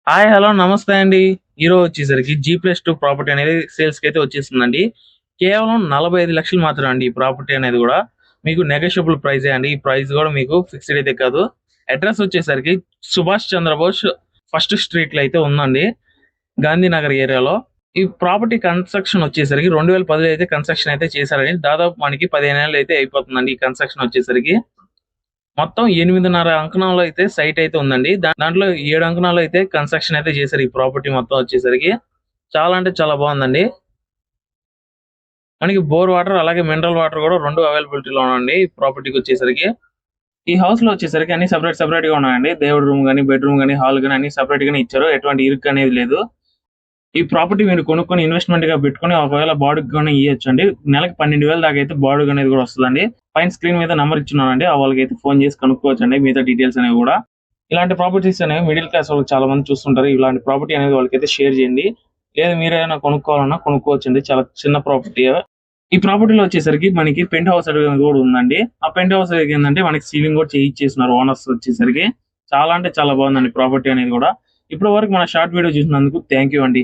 Hi! Hello! నమస్తే అండి. ఈరోజు వచ్చేసరికి జీ+2 ప్రాపర్టీ అనేది సేల్స్‌కైతే వచ్చేసిందండి. కేవలం 45,00,000 మాత్రమే అండి ఈ ప్రాపర్టీ అనేది గూడా. మీకు నెగోషియబుల్ ప్రైజే అండి. ఈ ప్రైస్ గూడా మీకు ఫిక్స్‌డ్ అయితే కాదు. అడ్రెస్ వచ్చేసరికి సుభాష్ చంద్రబోస్ ఫస్ట్ స్ట్రీట్‌లో అయితే ఉందండి. గాంధీనగర్ ఏరియాలో. ఈ ప్రాపర్టీ కన్‌స్ట్రక్షన్ వచ్చేసరికి 2010లో అయితే కన్‌స్ట్రక్షన్ అయితే చేశారండి. దాదాపు మనకి 15 ఏళ్ళు అయితే అయిపోతుందండి ఈ కన్‌స్ట్రక్షన్ వచ్చేసరికి. మొత్తం 8.5 అంకణంలో అయితే సైట్ అయితే ఉందండి. దాంట్లో 7 అంకణాలు అయితే కన్‌స్ట్రక్షన్ అయితే చేశారు ఈ ప్రాపర్టీ మొత్తం వచ్చేసరికి. చాలా అంటే చాలా బావుందండి. మనకి బోర్ వాటర్ అలాగే మినరల్ వాటర్ గూడా 2 అవైలబిలిటీలో ఉన్నాయండి ఈ ప్రాపర్టీకొచ్చేసరికి. ఈ హౌస్‌లో వచ్చేసరికి అన్ని సెపరేట్‌గా ఉన్నాయండి. దేవుడి రూమ్ గాని, బెడ్‌రూమ్ గాని, హాల్ గాని అన్ని సెపరేట్‌గానే ఇచ్చారు. ఎటువంటి ఇరుకు అనేది లేదు. ఈ ప్రాపర్టీ మీరు కొనుక్కొని ఇన్వెస్ట్‌మెంట్‌గా పెట్టుకొని ఒకవేళ బాడుగకి గాని ఇయ్యొచ్చండి. నెలకి 12,000 దాకా అయితే బాడుగ అనేది గూడా వస్తదండి. పైన స్క్రీన్ మీద నంబర్ ఇచ్చున్నానండి. ఆ వాళ్ళకైతే ఫోన్ చేసి కనుక్కోవచ్చండి మిగతా డీటెయిల్స్ అనేవి గూడా. ఇలాంటి ప్రాపర్టీస్ అనేవి మిడిల్ క్లాస్ వాళ్ళు చాలా మంది చూస్తుంటారు. ఇలాంటి ప్రాపర్టీ అనేది వాళ్ళకైతే షేర్ చేయండి. లేదా మీరేమైనా కొనుక్కోవాలన్నా కొనుక్కోవచ్చండి. చాలా చిన్న ప్రాపర్టీయే. ఈ ప్రాపర్టీలో వచ్చేసరికి మనకి పెంట్ హౌస్ అనేది కూడా ఉందండి. ఆ పెంట్ హౌస్ ఏందంటే మనకి సీలింగ్ కూడా చేయిచ్చేసినారు ఓనర్స్ వచ్చేసరికి. చాలా అంటే చాలా బాగుందండి ప్రాపర్టీ అనేది కూడా. ఇప్పటి వరకు మన షార్ట్ వీడియో చూసినందుకు థాంక్ యూ అండి.